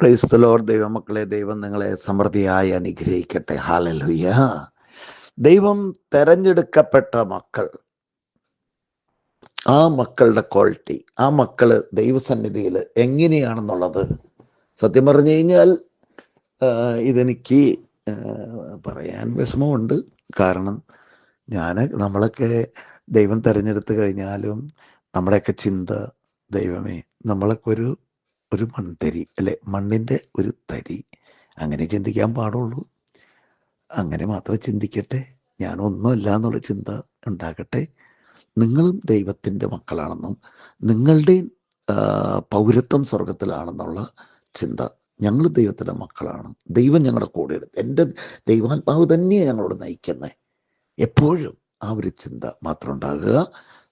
Praise the Lord. ദൈവമക്കളെ, ദൈവം നിങ്ങളെ സമൃദ്ധിയായി അനുഗ്രഹിക്കട്ടെ. ഹല്ലേലൂയ. ദൈവം തെരഞ്ഞെടുക്കപ്പെട്ട മക്കൾ, ആ മക്കളുടെ ക്വാളിറ്റി, ആ മക്കള് ദൈവസന്നിധിയിൽ എങ്ങനെയാണെന്നുള്ളത് സത്യം പറഞ്ഞു കഴിഞ്ഞാൽ ഇതെനിക്ക് പറയാൻ വിഷമമുണ്ട്. കാരണം നമ്മളൊക്കെ ദൈവം തിരഞ്ഞെടുത്ത് കഴിഞ്ഞാലും നമ്മുടെയൊക്കെ ചിന്ത, ദൈവമേ നമ്മളൊക്കെ ഒരു മൺതരി അല്ലെ, മണ്ണിൻ്റെ ഒരു തരി, അങ്ങനെ ചിന്തിക്കാൻ പാടുള്ളൂ. അങ്ങനെ മാത്രം ചിന്തിക്കട്ടെ. ഞാനൊന്നുമല്ല എന്നുള്ള ചിന്ത ഉണ്ടാകട്ടെ. നിങ്ങളും ദൈവത്തിൻ്റെ മക്കളാണെന്നും നിങ്ങളുടെ പൗരത്വം സ്വർഗത്തിലാണെന്നുള്ള ചിന്ത. ഞങ്ങൾ ദൈവത്തിൻ്റെ മക്കളാണ്, ദൈവം ഞങ്ങളുടെ കൂടെ എടുത്ത്, എൻ്റെ ദൈവാത്മാവ് തന്നെയാണ് ഞങ്ങളോട് നയിക്കുന്നത്. എപ്പോഴും ആ ഒരു ചിന്ത മാത്രം ഉണ്ടാകുക.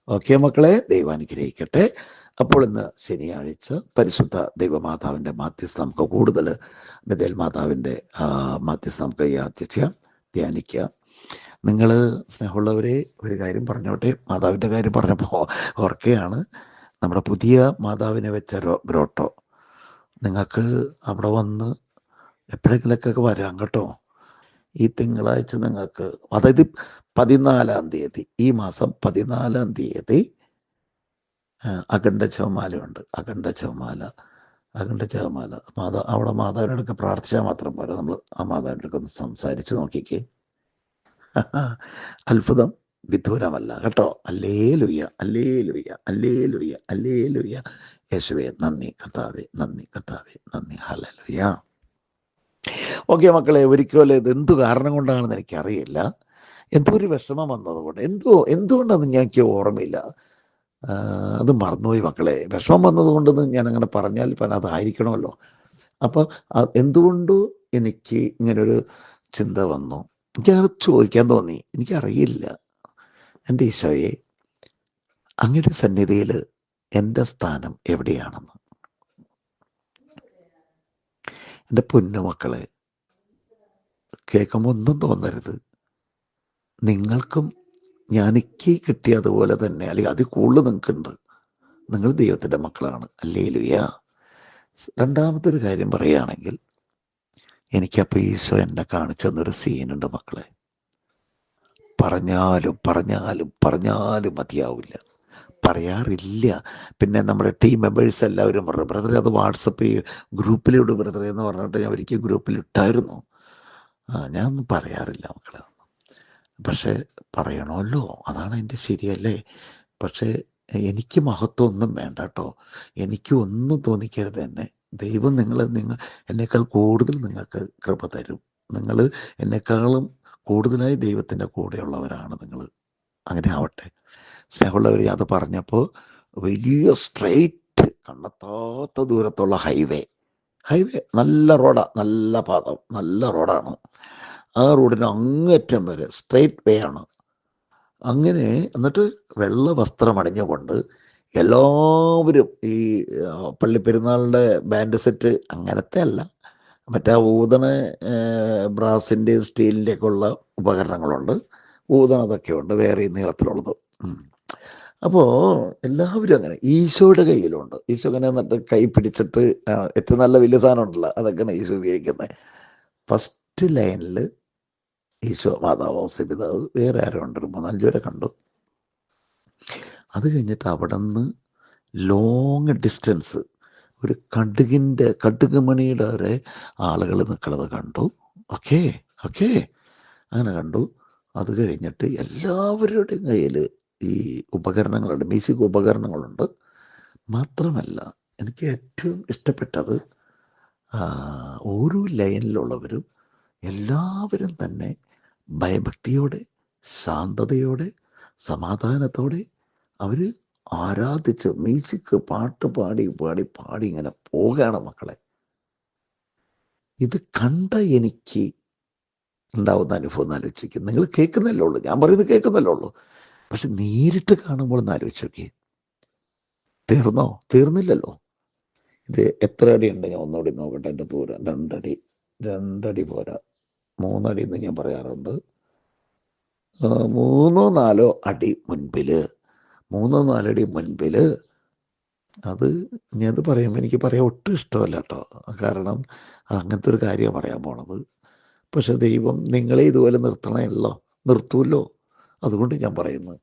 ഓക്കെ മക്കളെ, ദൈവം അനുഗ്രഹിക്കട്ടെ. അപ്പോൾ ഇന്ന് ശനിയാഴ്ച പരിശുദ്ധ ദൈവമാതാവിൻ്റെ മാധ്യസ്ഥം നമുക്ക് കൂടുതൽ ബഥേൽ മാതാവിൻ്റെ മാധ്യസ്ഥം നമുക്ക് യാചിക്കാം, ധ്യാനിക്കാം. നിങ്ങൾ സ്നേഹമുള്ളവരെ ഒരു കാര്യം പറഞ്ഞോട്ടെ. മാതാവിൻ്റെ കാര്യം പറഞ്ഞപ്പോൾ ഓർക്കുകയാണ്, നമ്മുടെ പുതിയ മാതാവിനെ വെച്ച ഗ്രോട്ടോ. നിങ്ങൾക്ക് അവിടെ വന്ന് എപ്പോഴെങ്കിലൊക്കെ വരാം കേട്ടോ. ഈ തിങ്കളാഴ്ച നിങ്ങൾക്ക്, അതായത് 14-ാം തീയതി, ഈ മാസം 14-ാം തീയതി അഖണ്ഡ ജപമാലയുണ്ട്. അഖണ്ഡ ജപമാല അവിടെ മാതാവിനോടൊക്കെ പ്രാർത്ഥിച്ചാൽ മാത്രം പോരാ, നമ്മൾ ആ മാതാവിനോടൊക്കെ ഒന്ന് സംസാരിച്ച് നോക്കിക്കേ. അത്ഭുതം വിദൂരമല്ല കേട്ടോ. Alleluia, alleluia, alleluia, alleluia. യേശുവേ നന്ദി കർത്താവേ, നന്ദി കർത്താവേ, നന്ദി. ഹല്ലേലൂയ. ഓക്കെ മക്കളെ, ഒരിക്കലും ഇത് എന്തു കാരണം കൊണ്ടാണെന്ന് എനിക്കറിയില്ല. എന്തോ ഒരു വിഷമം വന്നതുകൊണ്ട്, എന്തുകൊണ്ടാണെന്ന് ഞങ്ങൾക്ക് ഓർമ്മയില്ല. അത് മറന്നുപോയി മക്കളെ. വിഷമം വന്നതുകൊണ്ടെന്ന് ഞാൻ അങ്ങനെ പറഞ്ഞാൽ അതായിരിക്കണമല്ലോ. അപ്പം എന്തുകൊണ്ടോ എനിക്ക് ഇങ്ങനൊരു ചിന്ത വന്നു. എനിക്കങ്ങനെ ചോദിക്കാൻ തോന്നി. എനിക്കറിയില്ല. എൻ്റെ ഈശോയെ, അങ്ങയുടെ സന്നിധിയിൽ എൻ്റെ സ്ഥാനം എവിടെയാണെന്ന്. എൻ്റെ പൊന്നുമക്കളെ, കേൾക്കുമ്പോൾ ഒന്നും തോന്നരുത്. നിങ്ങൾക്കും എനിക്ക് കിട്ടിയതുപോലെ തന്നെ, അല്ലെങ്കിൽ അതിൽ കൂടുതൽ നിങ്ങൾക്കുണ്ട്. നിങ്ങൾ ദൈവത്തിൻ്റെ മക്കളാണ്. ഹല്ലേലൂയ. രണ്ടാമത്തെ ഒരു കാര്യം പറയുകയാണെങ്കിൽ, എനിക്കപ്പോൾ ഈശോ എന്നെ കാണിച്ചു തന്നൊരു സീനുണ്ട് മക്കളെ. പറഞ്ഞാലും മതിയാവില്ല. പറയാറില്ല. പിന്നെ നമ്മുടെ ടീം മെമ്പേഴ്സ് എല്ലാവരും പറഞ്ഞു, ബ്രദറെ അത് വാട്സപ്പ് ഗ്രൂപ്പിലിട്ട് ബ്രദറെ എന്ന് പറഞ്ഞിട്ട് ഞാൻ ഒരിക്കൽ ഗ്രൂപ്പിലിട്ടായിരുന്നു. ഞാനൊന്നും പറയാറില്ല മക്കളെ. പക്ഷേ പറയണമല്ലോ, അതാണ് എൻ്റെ ശരിയല്ലേ. പക്ഷേ എനിക്ക് മഹത്വം ഒന്നും വേണ്ട കേട്ടോ. എനിക്ക് ഒന്നും തോന്നിക്കരുത് എന്നെ. ദൈവം നിങ്ങൾ എന്നേക്കാൾ കൂടുതൽ നിങ്ങൾക്ക് കൃപ തരും. നിങ്ങൾ എന്നെക്കാളും കൂടുതലായി ദൈവത്തിൻ്റെ കൂടെയുള്ളവരാണ് നിങ്ങൾ. അങ്ങനെ ആവട്ടെ. സ്നേഹമുള്ളവർ, അത് പറഞ്ഞപ്പോൾ വലിയ സ്ട്രെയിറ്റ്, കണ്ടെത്താത്ത ദൂരത്തുള്ള ഹൈവേ നല്ല റോഡാണ്, നല്ല പാതം, നല്ല റോഡാണ്. ആ റോഡിന് അങ്ങേറ്റം വരെ സ്ട്രെയിറ്റ് വേ ആണ്. അങ്ങനെ എന്നിട്ട് വെള്ള വസ്ത്രം അണിഞ്ഞുകൊണ്ട് എല്ലാവരും ഈ പള്ളിപ്പെരുന്നാളിൻ്റെ ബാൻഡ് സെറ്റ് അങ്ങനത്തെ അല്ല, മറ്റേ ഊതണ ബ്രാസിൻ്റെയും സ്റ്റീലിൻ്റെയൊക്കെ ഉള്ള ഉപകരണങ്ങളുണ്ട്. ഊതണതൊക്കെ ഉണ്ട്, വേറെ നീളത്തിലുള്ളത്. അപ്പോൾ എല്ലാവരും അങ്ങനെ ഈശോയുടെ കയ്യിലുണ്ട്. ഈശോ അങ്ങനെ എന്നിട്ട് കൈ പിടിച്ചിട്ട് ഏറ്റവും നല്ല വലിയ സാധനം ഉണ്ടല്ലോ, അതൊക്കെയാണ് ഈശോ ഉപയോഗിക്കുന്നത്. ഫസ്റ്റ് ലൈനിൽ ഈശോ, മാതാവ്, ഔസേപിതാവ്, വേറെ ആരോ ഉണ്ട്, 3-4 പേരെ കണ്ടു. അത് കഴിഞ്ഞിട്ട് അവിടെ നിന്ന് ലോങ് ഡിസ്റ്റൻസ് ഒരു കടുക് മണിയുടെ വരെ ആളുകൾ നിൽക്കുന്നത് കണ്ടു. ഓക്കെ അങ്ങനെ കണ്ടു. അത് കഴിഞ്ഞിട്ട് എല്ലാവരുടെയും കയ്യിൽ ഈ ഉപകരണങ്ങളുണ്ട്, മ്യൂസിക് ഉപകരണങ്ങളുണ്ട്. മാത്രമല്ല, എനിക്ക് ഏറ്റവും ഇഷ്ടപ്പെട്ടത് ഓരോ ലൈനിലുള്ളവരും എല്ലാവരും തന്നെ ഭയഭക്തിയോടെ, ശാന്തതയോടെ, സമാധാനത്തോടെ അവർ ആരാധിച്ച് മ്യൂസിക് പാട്ട് പാടി ഇങ്ങനെ പോവുകയാണ് മക്കളെ. ഇത് കണ്ട എനിക്ക് ഉണ്ടാവുന്ന അനുഭവം ഒന്ന് ആലോചിക്കും. നിങ്ങൾ കേൾക്കുന്നല്ലേ ഉള്ളൂ, ഞാൻ പറയുന്നത് കേൾക്കുന്നല്ലേ ഉള്ളൂ. പക്ഷെ നേരിട്ട് കാണുമ്പോൾ ഒന്ന് ആലോചിച്ച് നോക്കി. തീർന്നില്ലല്ലോ. ഇത് എത്ര അടി ഉണ്ട്? ഞാൻ ഒന്നുകൂടി നോക്കട്ടെ. എൻ്റെ ദൂരം 2 അടി പോരാ, 3 അടി എന്ന് ഞാൻ പറയാറുണ്ട്. 3-4 അടി മുൻപിൽ അത് ഞാനത് പറയുമ്പോൾ എനിക്ക് പറയാൻ ഒട്ടും ഇഷ്ടമല്ല കേട്ടോ. കാരണം അങ്ങനത്തെ ഒരു കാര്യമാണ് പറയാൻ പോണത്. പക്ഷെ ദൈവം നിങ്ങളെ ഇതുപോലെ നിർത്തണമല്ലോ, നിർത്തൂല്ലോ. അതുകൊണ്ട് ഞാൻ പറയുന്നത്,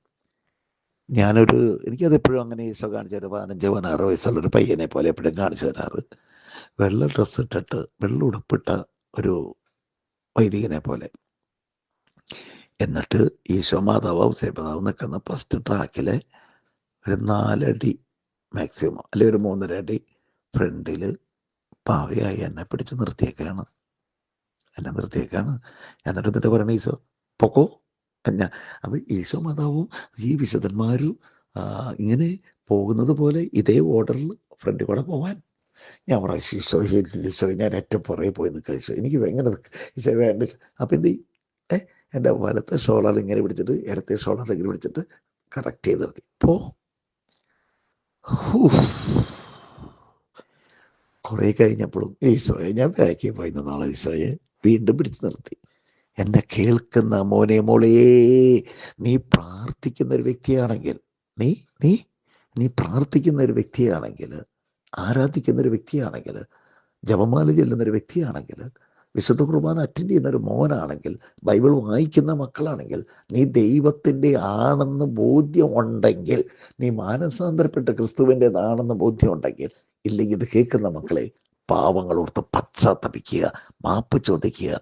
എനിക്കത് എപ്പോഴും അങ്ങനെ ഈശോ കാണിച്ചു തരാം. 15-16 വയസ്സുള്ളൊരു പയ്യനെ പോലെ എപ്പോഴും കാണിച്ചു തരാറ്. വെള്ള ഡ്രസ്സ് ഇട്ടിട്ട് വെള്ള ഉടുപ്പിട്ട ഒരു വൈദികനെ പോലെ. എന്നിട്ട് ഈശോ മാതാവും സേബതാവും നിൽക്കുന്ന ഫസ്റ്റ് ട്രാക്കിലെ ഒരു 4 അടി മാക്സിമം, അല്ലെങ്കിൽ ഒരു 3.5 അടി ഫ്രണ്ടിൽ പാവയായി എന്നെ പിടിച്ച് നിർത്തിയേക്കാണ്. എന്നിട്ട് പറയണ ഈശോ പൊക്കോ. ഞാൻ അപ്പം ഈശോ മാതാവും ഈ വിശുദ്ധന്മാരും ഇങ്ങനെ പോകുന്നത് പോലെ ഇതേ ഓർഡറിൽ ഫ്രണ്ടിൽ കൂടെ പോവാൻ. ഞാൻ പറയാം ഈശോ ഈശോ ഞാൻ ഏറ്റവും പുറകെ പോയി നിൽക്കുക ഈശോ, എനിക്ക് എങ്ങനെ ഈശോ വേണ്ട. അപ്പം എന്ത് എൻ്റെ വലത്തെ ഷോളർ ഇങ്ങനെ പിടിച്ചിട്ട് ഇടത്തെ ഷോളർ ഇങ്ങനെ പിടിച്ചിട്ട് കറക്റ്റ് ചെയ്ത് നിർത്തി. കുറേ കഴിഞ്ഞപ്പോഴും ഈശോയെ ഞാൻ ബാക്കിൽ പോയി നാളെ ഈശോയെ വീണ്ടും പിടിച്ചു നിർത്തി. എന്നെ കേൾക്കുന്ന മോനെ മോളേ, നീ പ്രാർത്ഥിക്കുന്ന ഒരു വ്യക്തിയാണെങ്കിൽ, നീ നീ നീ പ്രാർത്ഥിക്കുന്ന ഒരു വ്യക്തിയാണെങ്കിൽ, ആരാധിക്കുന്ന ഒരു വ്യക്തിയാണെങ്കിൽ, ജപമാല ചെല്ലുന്നൊരു വ്യക്തിയാണെങ്കിൽ, വിശുദ്ധ കുർബാന അറ്റൻഡ് ചെയ്യുന്ന ഒരു മോനാണെങ്കിൽ, ബൈബിൾ വായിക്കുന്ന മക്കളാണെങ്കിൽ, നീ ദൈവത്തിൻ്റെ ആണെന്ന് ബോധ്യം ഉണ്ടെങ്കിൽ, നീ മാനസാന്തരപ്പെട്ട് ക്രിസ്തുവിൻ്റെതാണെന്ന് ബോധ്യം ഉണ്ടെങ്കിൽ, ഇല്ലെങ്കിൽ ഇത് കേൾക്കുന്ന മക്കളെ, പാവങ്ങൾ ഓർത്ത് പശ്ചാത്തപിക്കുക, മാപ്പ് ചോദിക്കുക.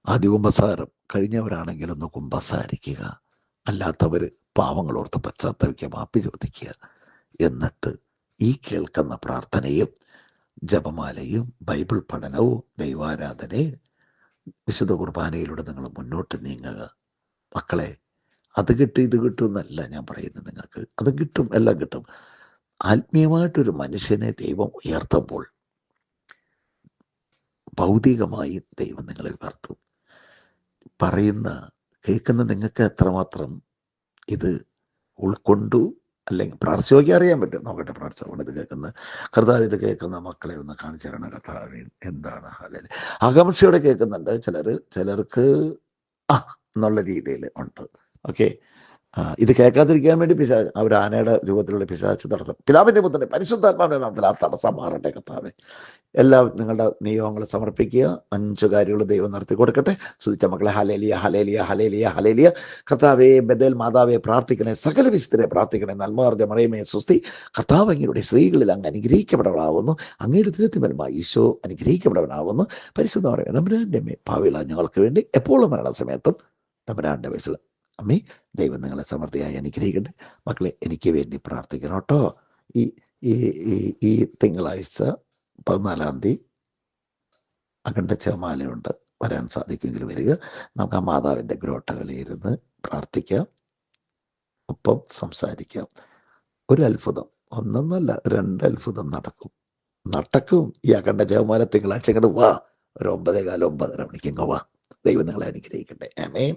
ആദ്യ കുമ്പസാരം കഴിഞ്ഞവരാണെങ്കിൽ ഒന്ന് കുമ്പസാരിക്കുക, അല്ലാത്തവർ പാവങ്ങളോർത്ത് പശ്ചാത്തപിക്കുക, മാപ്പ് ചോദിക്കുക. എന്നിട്ട് ഈ കേൾക്കുന്ന പ്രാർത്ഥനയും ജപമാലയും ബൈബിൾ പഠനവും ദൈവാരാധനയും വിശുദ്ധ കുർബാനയിലൂടെ നിങ്ങൾ മുന്നോട്ട് നീങ്ങുക. മക്കളെ, അത് കിട്ടും ഇത് കിട്ടും എന്നല്ല ഞാൻ പറയുന്നത്. നിങ്ങൾക്ക് അത് കിട്ടും, എല്ലാം കിട്ടും. ആത്മീയമായിട്ടൊരു മനുഷ്യനെ ദൈവം ഉയർത്തുമ്പോൾ ഭൗതികമായി ദൈവം നിങ്ങളെ ഉയർത്തും. കേൾക്കുന്ന നിങ്ങൾക്ക് എത്രമാത്രം ഇത് ഉൾക്കൊണ്ടു, അല്ലെങ്കിൽ പ്രാർത്ഥിച്ച് അറിയാൻ പറ്റും. നോക്കട്ടെ, പ്രാർത്ഥിച്ചോണ്ട് ഇത് കേൾക്കുന്ന കർത്താവ്, ഇത് കേൾക്കുന്ന മക്കളെ ഒന്ന് കാണിച്ചു തരണം കർത്താവ്. എന്താണ് ഹല്ലേലൂയ. ആകാംക്ഷയോടെ കേൾക്കുന്നുണ്ട് ചിലർക്ക് എന്നുള്ള രീതിയിൽ ഉണ്ട്. ഓക്കെ, ഇത് കേൾക്കാതിരിക്കാൻ വേണ്ടി അവർ ആനയുടെ രൂപത്തിലുള്ള പിശാച് തടസ്സം, പിതാവിൻ്റെ പുത്രൻ്റെ പരിശുദ്ധാത്മാവിൻ്റെ നാമത്തിൽ ആ തടസ്സം മാറട്ടെ കർത്താവേ. എല്ലാം നിങ്ങളുടെ നിയോഗങ്ങൾ സമർപ്പിക്കുക. 5 കാര്യങ്ങൾ ദൈവം നടത്തി കൊടുക്കട്ടെ. സ്തുതിച്ച മക്കളെ, ഹല്ലേലൂയ ഹല്ലേലൂയ ഹല്ലേലൂയ ഹല്ലേലൂയ. കർത്താവേ, ബദൽ മാതാവെ പ്രാർത്ഥിക്കണേ, സകല വിശുദ്ധരെ പ്രാർത്ഥിക്കണേ, നന്മാർദ്ദ മറിയമേ സ്വസ്തി. കർത്താവ് അങ്ങയുടെ സ്ത്രീകളിൽ അങ്ങ് അനുഗ്രഹിക്കപ്പെടവളാവുന്നു, അങ്ങയുടെ തിരുത്തിമൽമായി ഈശോ അനുഗ്രഹിക്കപ്പെടവനാവുന്നു. പരിശുദ്ധ മറിയമേ തമ്പുരാന്റെ അമ്മേ, പാപികളായ ഞങ്ങൾക്ക് വേണ്ടി എപ്പോഴും മരണസമയത്തും തമ്പുരാന്റെ വയസ്സിൽ അമ്മേ, ദൈവം നിങ്ങളെ സമൃദ്ധിയായി അനുഗ്രഹിക്കട്ടെ. മക്കളെ, എനിക്ക് വേണ്ടി പ്രാർത്ഥിക്കണം കേട്ടോ. ഈ ഈ ഈ തിങ്കളാഴ്ച 14-ാം തീയതി അഖണ്ഡ ജപമാലയുണ്ട്. വരാൻ സാധിക്കുമെങ്കിൽ വരിക. നമുക്ക് ആ മാതാവിൻ്റെ ഗ്രോട്ടകളിലിരുന്ന് പ്രാർത്ഥിക്കാം, ഒപ്പം സംസാരിക്കാം. ഒരു അത്ഭുതം, ഒന്നൊന്നല്ല 2 അത്ഭുതം നടക്കും. ഈ അഖണ്ഡ ജപമാല തിങ്കളാഴ്ച വാ, ഒരു 9:15 9:30 മണിക്ക് വാ. ദൈവം നിങ്ങളെ അനുഗ്രഹിക്കട്ടെ. ആമേൻ.